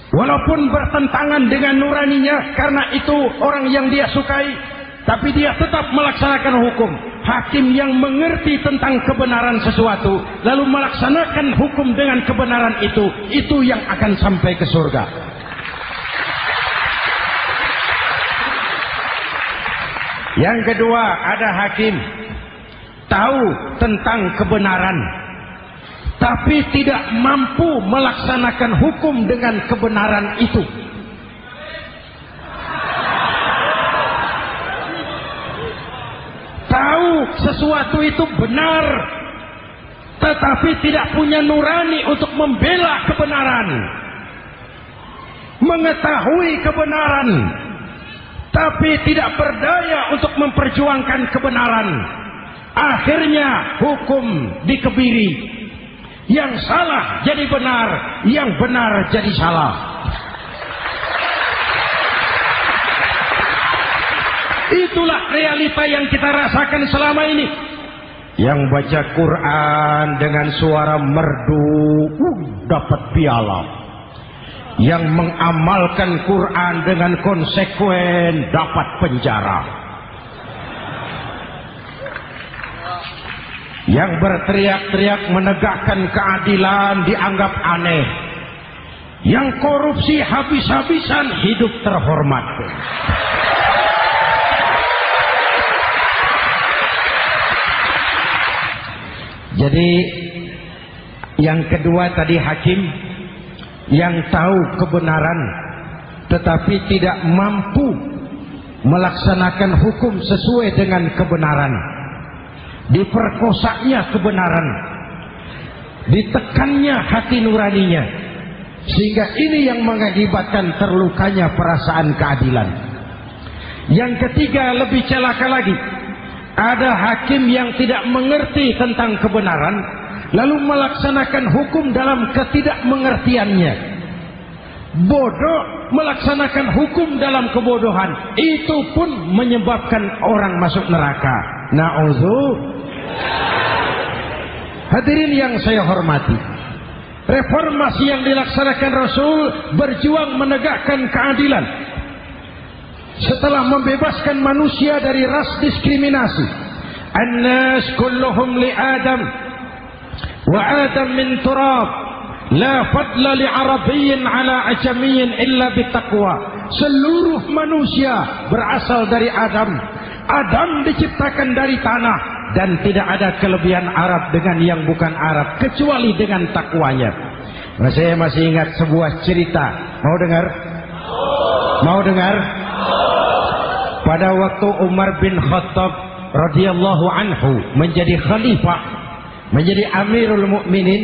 walaupun bertentangan dengan nuraninya, karena itu orang yang dia sukai, tapi dia tetap melaksanakan hukum. Hakim yang mengerti tentang kebenaran sesuatu, lalu melaksanakan hukum dengan kebenaran itu yang akan sampai ke surga. Yang kedua, ada hakim tahu tentang kebenaran, tapi tidak mampu melaksanakan hukum dengan kebenaran itu. sesuatu itu benar, tetapi tidak punya nurani untuk membela kebenaran, mengetahui kebenaran, tapi tidak berdaya untuk memperjuangkan kebenaran, akhirnya hukum dikebiri. Yang salah jadi benar, yang benar jadi salah. Itulah realita yang kita rasakan selama ini. Yang baca Quran dengan suara merdu dapat piala. Yang mengamalkan Quran dengan konsekuen dapat penjara. Yang berteriak-teriak menegakkan keadilan dianggap aneh. Yang korupsi habis-habisan hidup terhormat. Jadi yang kedua tadi hakim yang tahu kebenaran tetapi tidak mampu melaksanakan hukum sesuai dengan kebenaran. Diperkosanya kebenaran, ditekannya hati nuraninya, sehingga ini yang mengakibatkan terlukanya perasaan keadilan. Yang ketiga lebih celaka lagi, ada hakim yang tidak mengerti tentang kebenaran lalu melaksanakan hukum dalam ketidakmengertiannya. Bodoh melaksanakan hukum dalam kebodohan, itu pun menyebabkan orang masuk neraka. Na'udzubillah. Hadirin yang saya hormati, reformasi yang dilaksanakan Rasul berjuang menegakkan keadilan setelah membebaskan manusia dari ras diskriminasi. An-nas kulluhum li Adam wa Adam min turab, la fadla li Arabiyyin ala ajamiyyin illa bitaqwa. Seluruh manusia berasal dari Adam. Adam diciptakan dari tanah dan tidak ada kelebihan Arab dengan yang bukan Arab kecuali dengan takwanya. Nah, saya masih ingat sebuah cerita. Mau dengar? Mau dengar? Pada waktu Umar bin Khattab radhiyallahu anhu menjadi khalifah, menjadi Amirul Mukminin,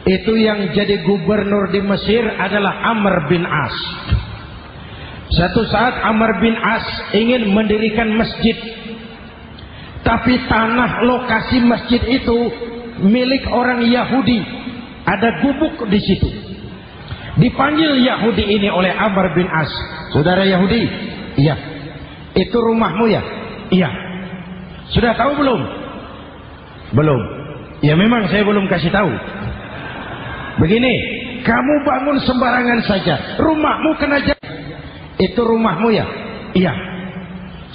itu yang jadi gubernur di Mesir adalah Amr bin As. Satu saat Amr bin As ingin mendirikan masjid, tapi tanah lokasi masjid itu milik orang Yahudi. Ada gubuk di situ. Dipanggil Yahudi ini oleh Amr bin As. Saudara Yahudi? Iya. Itu rumahmu ya? Iya. Sudah tahu belum? Belum. Ya memang saya belum kasih tahu. Begini, kamu bangun sembarangan saja, rumahmu kena jatuh. Itu rumahmu ya? Iya.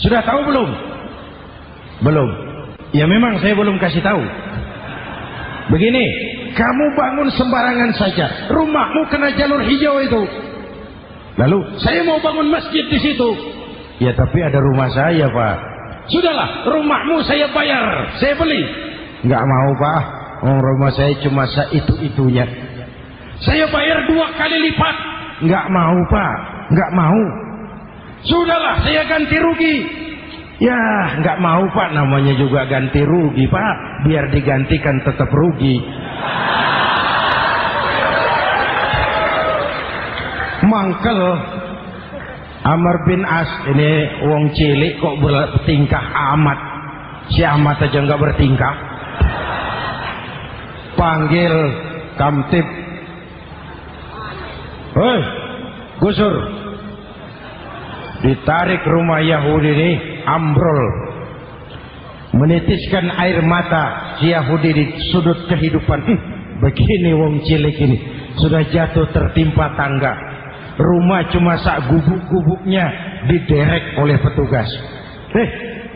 Sudah tahu belum? Belum. Ya memang saya belum kasih tahu. Begini, kamu bangun sembarangan saja, rumahmu kena jalur hijau itu. Lalu saya mau bangun masjid di situ. Ya tapi ada rumah saya, Pak. Sudahlah, rumahmu saya bayar, saya beli. Nggak mau, Pak. Rumah saya cuma itu-itunya. Saya bayar 2 kali lipat. Nggak mau, Pak. Nggak mau. Sudahlah, saya ganti rugi. Ya nggak mau, Pak, namanya juga ganti rugi, Pak. Biar digantikan tetap rugi. Mangkel Amr bin As ini wong cilik kok bertingkah amat. Si amat aja nggak bertingkah. Panggil kamtib. Hei, gusur. Ditarik rumah Yahudi ini, ambrol, menitiskan air mata si Yahudi di sudut kehidupan. Begini wong cilik ini sudah jatuh tertimpa tangga, rumah cuma sak gubuk-gubuknya diderek oleh petugas.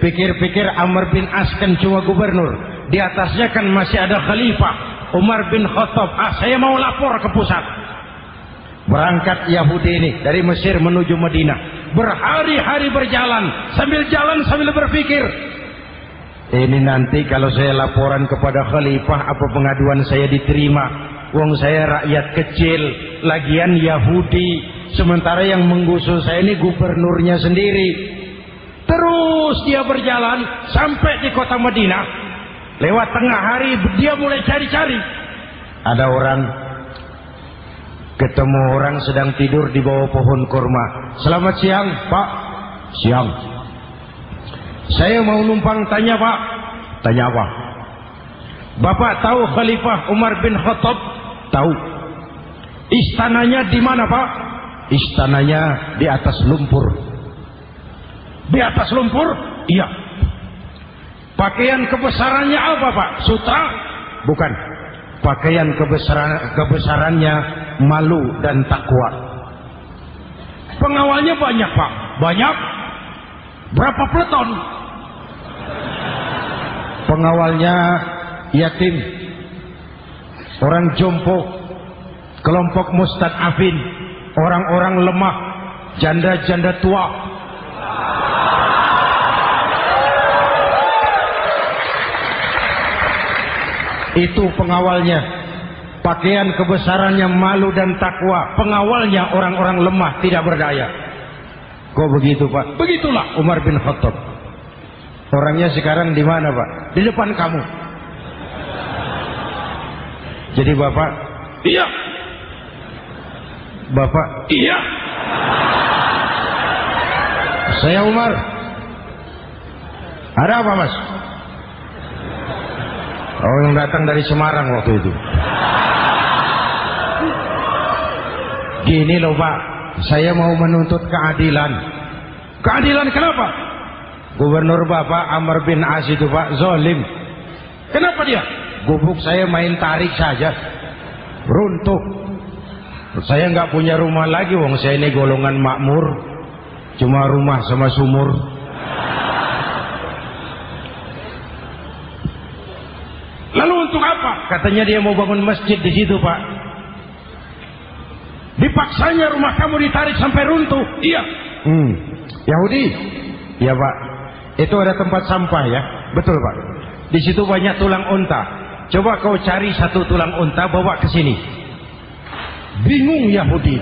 Pikir-pikir Amr bin As kan cuma gubernur, di atasnya kan masih ada khalifah Umar bin Khattab. Saya mau lapor ke pusat. Berangkat Yahudi ini dari Mesir menuju Madinah, berhari-hari berjalan, sambil berpikir, ini nanti kalau saya laporan kepada khalifah, apa pengaduan saya diterima? Wong saya rakyat kecil, lagian Yahudi, sementara yang menggusur saya ini gubernurnya sendiri. Terus dia berjalan sampai di kota Madinah. Lewat tengah hari dia mulai cari-cari. Ada orang, ketemu orang sedang tidur di bawah pohon kurma. Selamat siang, Pak. Siang. Saya mau numpang tanya, Pak. Tanya apa? Bapak tahu Khalifah Umar bin Khattab? Tahu. Istananya di mana, Pak? Istananya di atas lumpur. Di atas lumpur? Iya. Pakaian kebesarannya apa, Pak? Sutra? Bukan. Pakaian kebesarannya malu dan takwa. Pengawalnya banyak, Pak. Banyak? Berapa peleton? Pengawalnya yatim, orang jompo, kelompok mustad'afin, orang-orang lemah, janda-janda tua. Itu pengawalnya. Pakaian kebesarannya malu dan takwa. Pengawalnya orang-orang lemah, tidak berdaya. Kok begitu, Pak? Begitulah Umar bin Khattab. Orangnya sekarang di mana, Pak? Di depan kamu. Jadi Bapak? Iya. Bapak? Iya. Saya Umar. Ada apa, Mas? Oh, yang datang dari Semarang waktu itu. Gini loh, Pak. Saya mau menuntut keadilan. Keadilan kenapa? Gubernur Bapak Amr bin As itu, Pak, zalim. Kenapa dia? Gubuk saya main tarik saja, runtuh. Saya nggak punya rumah lagi, wong saya ini golongan makmur, cuma rumah sama sumur. Lalu untuk apa? Katanya dia mau bangun masjid di situ, Pak. Dipaksanya rumah kamu ditarik sampai runtuh. Iya. Yahudi? Ya, Pak. Itu ada tempat sampah ya. Betul, Pak. Di situ banyak tulang unta. Coba kau cari satu tulang unta bawa ke sini. Bingung Yahudi.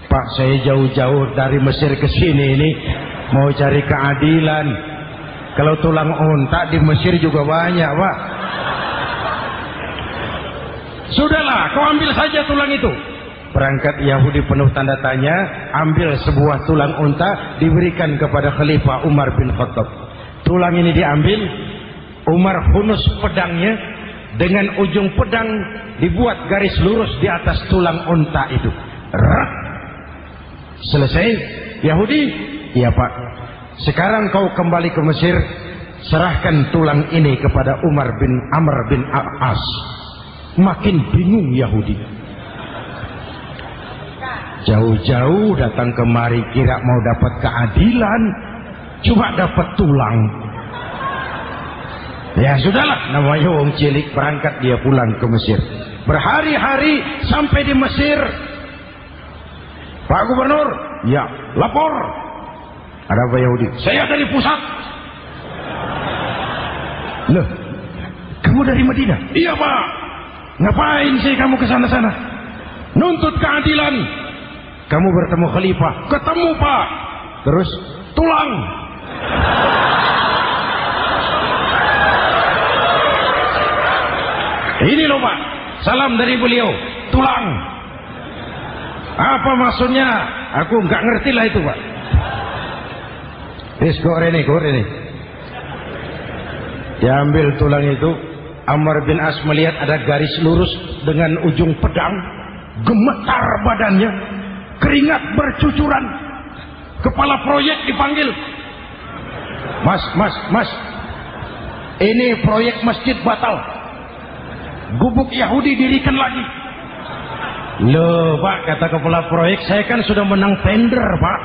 Pak, saya jauh-jauh dari Mesir ke sini ini mau cari keadilan. Kalau tulang unta di Mesir juga banyak, Pak. Sudahlah, kau ambil saja tulang itu. Berangkat Yahudi penuh tanda tanya, ambil sebuah tulang unta, diberikan kepada Khalifah Umar bin Khattab. Tulang ini diambil, Umar hunus pedangnya, dengan ujung pedang dibuat garis lurus di atas tulang unta itu. Rak. Selesai. Yahudi? Iya, Pak. Sekarang kau kembali ke Mesir, serahkan tulang ini kepada Umar bin Amr bin As. Makin bingung Yahudi. Jauh-jauh datang kemari kira mau dapat keadilan, cuma dapat tulang. Ya sudahlah, namanya wong cilik, berangkat dia pulang ke Mesir. Berhari-hari sampai di Mesir. Pak Gubernur, ya, lapor. Ada apa Yahudi? Saya dari pusat. Loh, kamu dari Madinah? Iya, Pak. Ngapain sih kamu ke sana-sana? Nuntut keadilan. Kamu bertemu Khalifah? Ketemu, Pak. Terus tulang. Ini loh, Pak, salam dari beliau, tulang. Apa maksudnya? Aku nggak ngerti lah itu, Pak. Goreng ini. Diambil tulang itu. Amr bin As melihat ada garis lurus dengan ujung pedang, gemetar badannya, keringat bercucuran. Kepala proyek dipanggil. Mas, ini proyek masjid batal. Gubuk Yahudi dirikan lagi. Loh, Pak, kata kepala proyek, saya kan sudah menang tender, Pak.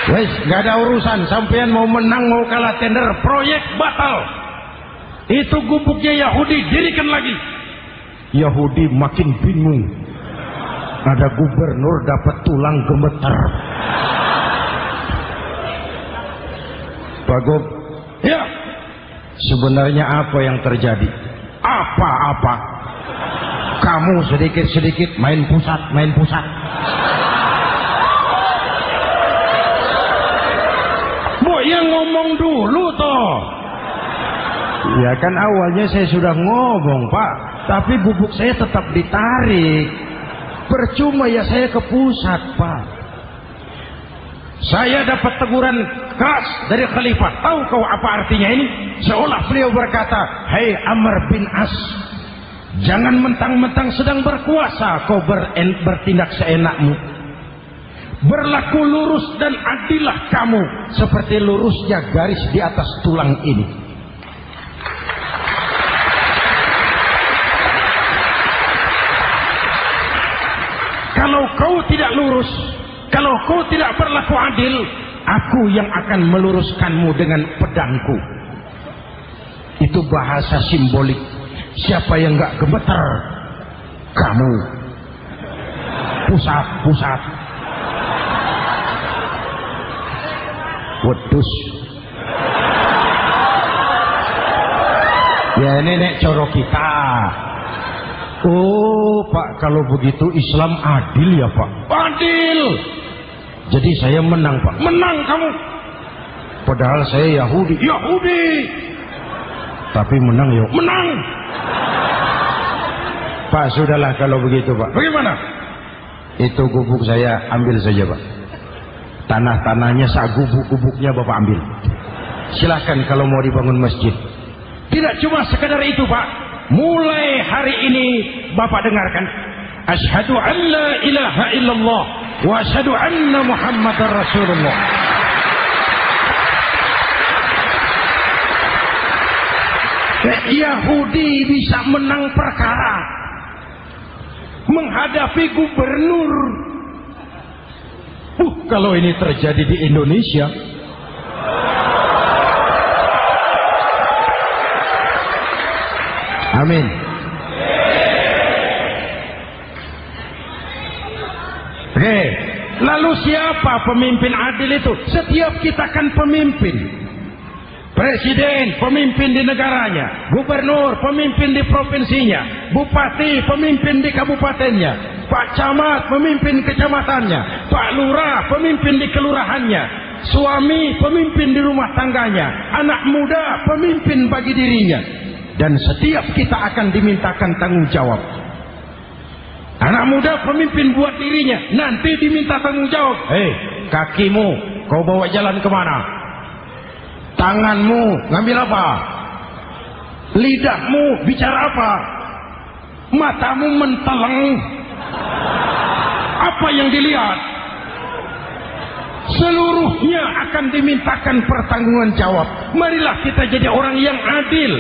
Wes, gak ada urusan. Sampean mau menang mau kalah tender, proyek batal. Itu gubuknya Yahudi dirikan lagi. Yahudi makin bingung. Ada gubernur dapat tulang gemetar. Pak Gub, ya, sebenarnya apa yang terjadi? Apa-apa? Kamu sedikit-sedikit main pusat. Bu, yang ngomong dulu toh. Ya kan awalnya saya sudah ngomong Pak, tapi bubuk saya tetap ditarik. Percuma ya saya ke pusat Pak. Saya dapat teguran keras dari khalifah. Tahu kau apa artinya ini? Seolah beliau berkata, "Hei Amr bin As, jangan mentang-mentang sedang berkuasa kau bertindak seenakmu. Berlaku lurus dan adillah kamu seperti lurusnya garis di atas tulang ini." Kalau kau tidak lurus, kalau kau tidak berlaku adil, aku yang akan meluruskanmu dengan pedangku. Itu bahasa simbolik. Siapa yang gak gemeter? Kamu. Pusat. Wedus. Ya ini nek coro kita. Oh Pak, kalau begitu Islam adil ya Pak? Adil. Jadi saya menang Pak. Menang kamu. Padahal saya Yahudi. Tapi menang ya. Menang. Pak, sudahlah kalau begitu Pak. Bagaimana? Itu gubuk saya ambil saja Pak. Tanah-tanahnya gubuk-gubuknya Bapak ambil. Silakan kalau mau dibangun masjid. Tidak cuma sekedar itu Pak. Mulai hari ini Bapak dengarkan, asyhadu an la ilaha illallah wa asyhadu anna Muhammadar Rasulullah. Yahudi bisa menang perkara menghadapi gubernur. Kalau ini terjadi di Indonesia, amin. Oke, lalu siapa pemimpin adil itu? Setiap kita kan pemimpin. Presiden pemimpin di negaranya, gubernur pemimpin di provinsinya, bupati pemimpin di kabupatennya, Pak Camat pemimpin kecamatannya, Pak Lurah pemimpin di kelurahannya, suami pemimpin di rumah tangganya, anak muda pemimpin bagi dirinya. Dan setiap kita akan dimintakan tanggung jawab. Anak muda pemimpin buat dirinya, nanti diminta tanggung jawab. Hei, kakimu kau bawa jalan kemana? Tanganmu ngambil apa? Lidahmu bicara apa? Matamu menteleng. Apa yang dilihat? Seluruhnya akan dimintakan pertanggungan jawab. Marilah kita jadi orang yang adil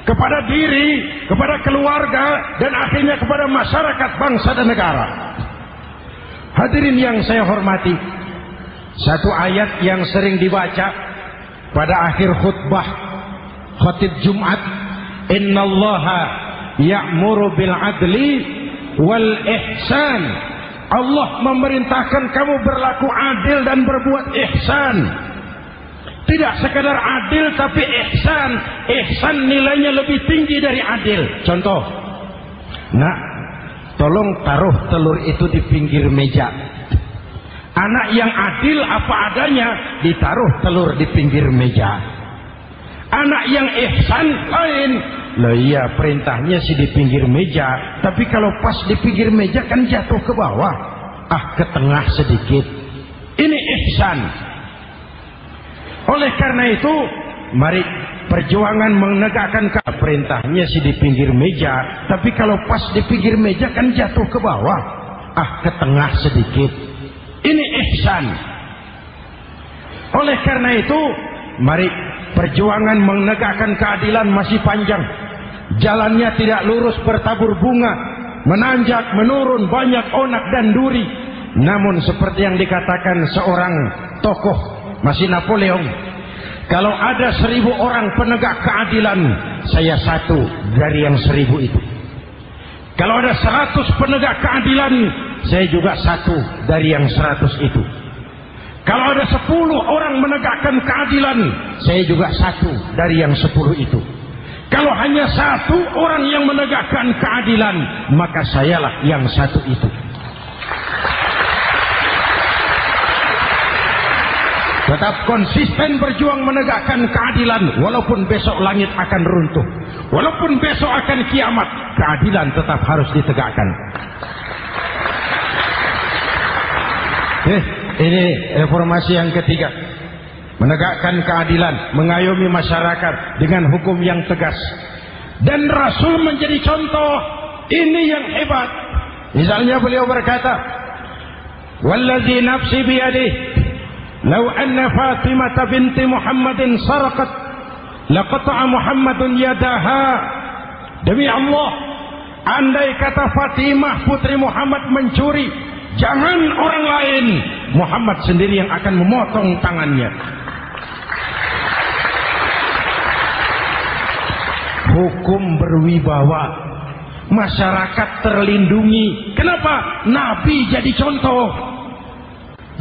kepada diri, kepada keluarga, dan akhirnya kepada masyarakat, bangsa dan negara. Hadirin yang saya hormati, satu ayat yang sering dibaca pada akhir khutbah khatib Jumat, innallaha ya'muru bil adli wal ihsan. Allah memerintahkan kamu berlaku adil dan berbuat ihsan. Tidak sekadar adil tapi ihsan. Ihsan nilainya lebih tinggi dari adil. Contoh, nak, tolong taruh telur itu di pinggir meja. Anak yang adil apa adanya ditaruh telur di pinggir meja. Anak yang ihsan lain. Loh iya, perintahnya sih di pinggir meja, tapi kalau pas di pinggir meja kan jatuh ke bawah. Ke tengah sedikit. Ini ihsan. Oleh karena itu, mari perjuangan menegakkan perintahnya sih di pinggir meja, tapi kalau pas di pinggir meja kan jatuh ke bawah. Ke tengah sedikit. Ini ihsan. Oleh karena itu, mari perjuangan menegakkan keadilan masih panjang. Jalannya tidak lurus bertabur bunga, menanjak, menurun, banyak onak dan duri. Namun seperti yang dikatakan seorang tokoh, masih Napoleon, kalau ada 1000 orang penegak keadilan, saya satu dari yang 1000 itu. Kalau ada 100 penegak keadilan, saya juga satu dari yang 100 itu. Kalau ada 10 orang menegakkan keadilan, saya juga satu dari yang 10 itu. Kalau hanya satu orang yang menegakkan keadilan, maka sayalah yang satu itu. Tetap konsisten berjuang menegakkan keadilan, walaupun besok langit akan runtuh, walaupun besok akan kiamat, keadilan tetap harus ditegakkan. Ini reformasi yang ketiga, menegakkan keadilan, mengayomi masyarakat dengan hukum yang tegas. Dan Rasul menjadi contoh. Ini yang hebat. Misalnya beliau berkata, "Wallazi nafsi biyadihi, law anna Fatimah binti Muhammadin sarqat, laqata'a Muhammadun yadaha." Demi Allah, andai kata Fatimah putri Muhammad mencuri, jangan orang lain, Muhammad sendiri yang akan memotong tangannya. Hukum berwibawa, masyarakat terlindungi. Kenapa? Nabi jadi contoh.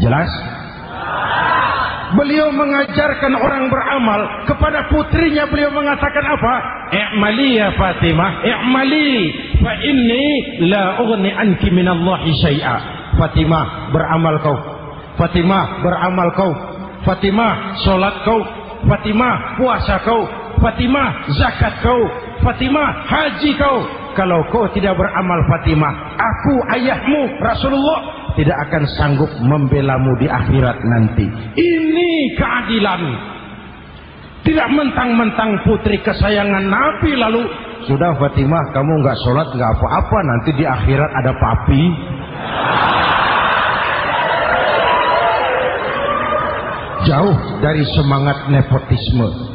Jelas? Beliau mengajarkan orang beramal. Kepada putrinya beliau mengatakan apa? I'mali ya Fatimah, i'mali, fa inni la ughni anki minallahi syai'a. Fatimah, beramal kau. Fatimah, beramal kau. Fatimah, solat kau. Fatimah, puasa kau. Fatimah, zakat kau. Fatimah, haji kau. Kalau kau tidak beramal Fatimah, aku ayahmu Rasulullah tidak akan sanggup membelamu di akhirat nanti. Ini keadilan. Tidak mentang-mentang putri kesayangan Nabi lalu sudah Fatimah kamu nggak sholat nggak apa-apa, nanti di akhirat ada papi. Jauh dari semangat nepotisme.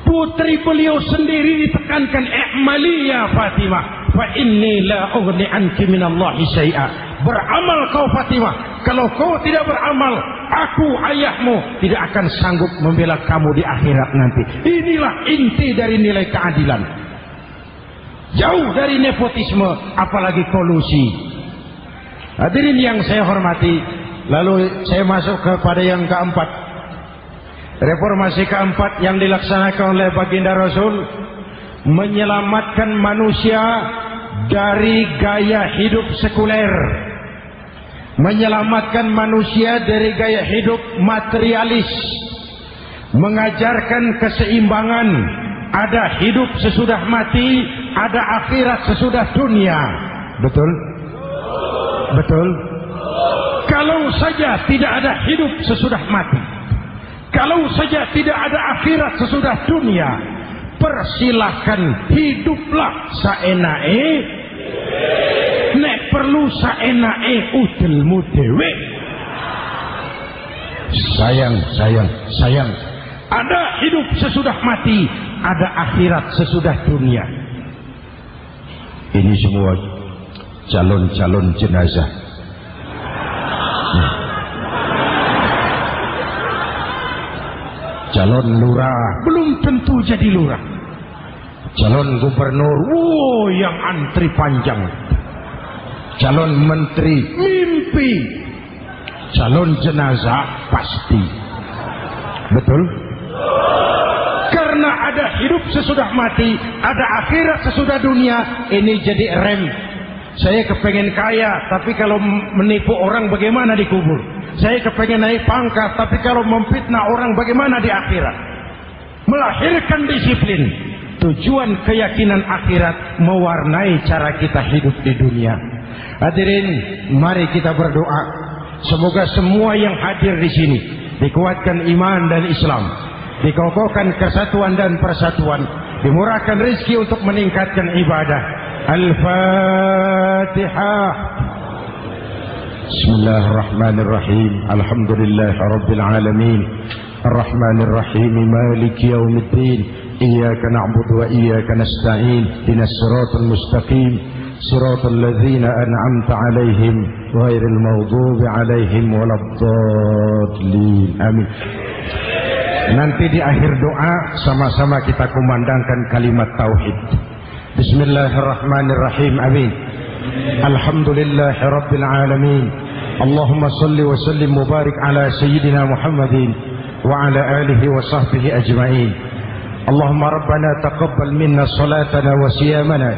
Putri beliau sendiri ditekankan, i'mali ya Fatimah, fa inni la ughni anki minallahi syai'a. Beramal kau Fatimah, kalau kau tidak beramal, aku ayahmu tidak akan sanggup membela kamu di akhirat nanti. Inilah inti dari nilai keadilan. Jauh dari nepotisme, apalagi kolusi. Hadirin yang saya hormati, lalu saya masuk kepada yang keempat. Reformasi keempat yang dilaksanakan oleh baginda Rasul, menyelamatkan manusia dari gaya hidup sekuler, menyelamatkan manusia dari gaya hidup materialis, mengajarkan keseimbangan. Ada hidup sesudah mati, ada akhirat sesudah dunia. Betul? Betul? Kalau saja tidak ada hidup sesudah mati, kalau saja tidak ada akhirat sesudah dunia, persilahkan hiduplah saenake, nek perlu saenake udelmu dhewe. Sayang. Ada hidup sesudah mati, ada akhirat sesudah dunia. Ini semua calon-calon jenazah. Calon lurah belum tentu jadi lurah. Calon gubernur, yang antri panjang. Calon menteri, mimpi. Calon jenazah, pasti. Betul? Karena ada hidup sesudah mati, ada akhirat sesudah dunia. Ini jadi rem. Saya kepengen kaya, tapi kalau menipu orang bagaimana dikubur? Saya kepengen naik pangkat, tapi kalau memfitnah orang bagaimana di akhirat? Melahirkan disiplin. Tujuan keyakinan akhirat mewarnai cara kita hidup di dunia. Hadirin, mari kita berdoa. Semoga semua yang hadir di sini dikuatkan iman dan Islam, dikokohkan kesatuan dan persatuan, dimurahkan rezeki untuk meningkatkan ibadah. Al-Fatihah. Bismillahirrahmanirrahim. Alhamdulillahirabbil alamin. Arrahmanir rahim. Maliki yaumiddin. Iyyaka na'budu wa iyyaka nasta'in. Ihdinas siratal mustaqim. Siratal ladzina an'amta 'alaihim ghairil maghdubi 'alaihim waladdallin. Amin. Nanti di akhir doa sama-sama kita kumandangkan kalimat tauhid. Bismillahirrahmanirrahim. Amin. Alhamdulillahirabbil alamin. Allahumma salli wa sallim mubarik ala sayyidina Muhammadin wa ala alihi wa sahbihi ajma'in. Allahumma rabbana taqabbal minna salatana wa siyamana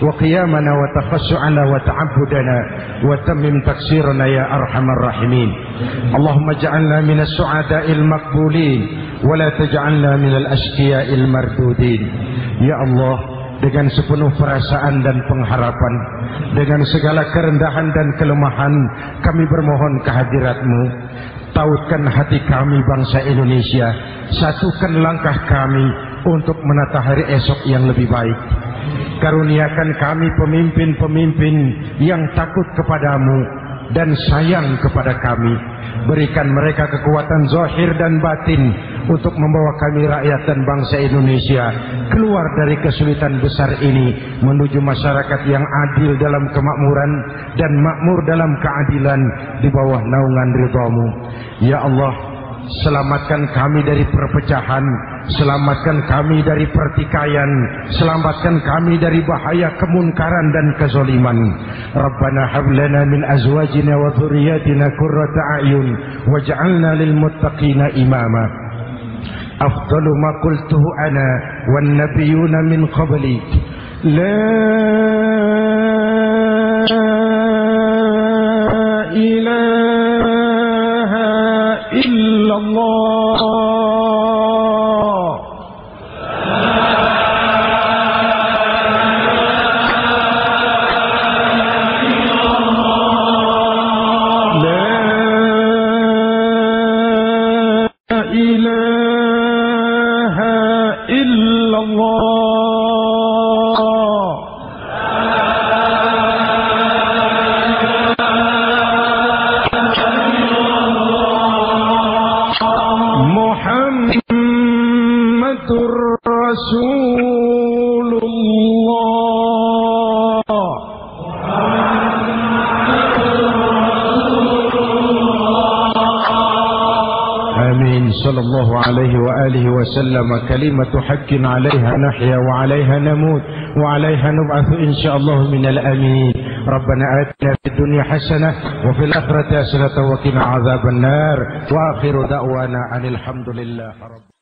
wa qiyamana wa takhassu'ana wa ta'abbudana wa tammim taksirana ya arhamar rahimin. Allahumma ja'alna minas su'ada'il maqbulin wa la taj'alna minal ashqiya'il mardudin. Ya Allah, dengan sepenuh perasaan dan pengharapan, dengan segala kerendahan dan kelemahan, kami bermohon kehadirat-Mu. Tautkan hati kami bangsa Indonesia, satukan langkah kami untuk menata hari esok yang lebih baik. Karuniakan kami pemimpin-pemimpin yang takut kepadamu dan sayang kepada kami. Berikan mereka kekuatan zahir dan batin untuk membawa kami rakyat dan bangsa Indonesia keluar dari kesulitan besar ini menuju masyarakat yang adil dalam kemakmuran dan makmur dalam keadilan di bawah naungan ridha-Mu. Ya Allah, selamatkan kami dari perpecahan, selamatkan kami dari pertikaian, selamatkan kami dari bahaya kemunkaran dan kezaliman. Rabbana hab lana min azwajina wa dhurriyyatina qurrata a'yun waj'alna lil muttaqina imama. Afdalu ma qultuhu ana wan nabiyyuna min qabli la ilaha illallah. صلى الله عليه وآله وسلم كلمة حق عليها نحيا وعليها نموت وعليها نبعث إن شاء الله من الأمين. ربنا آتنا في الدنيا حسنة وفي الآخرة حسنة وقنا عذاب النار وآخر دعوانا أن الحمد لله رب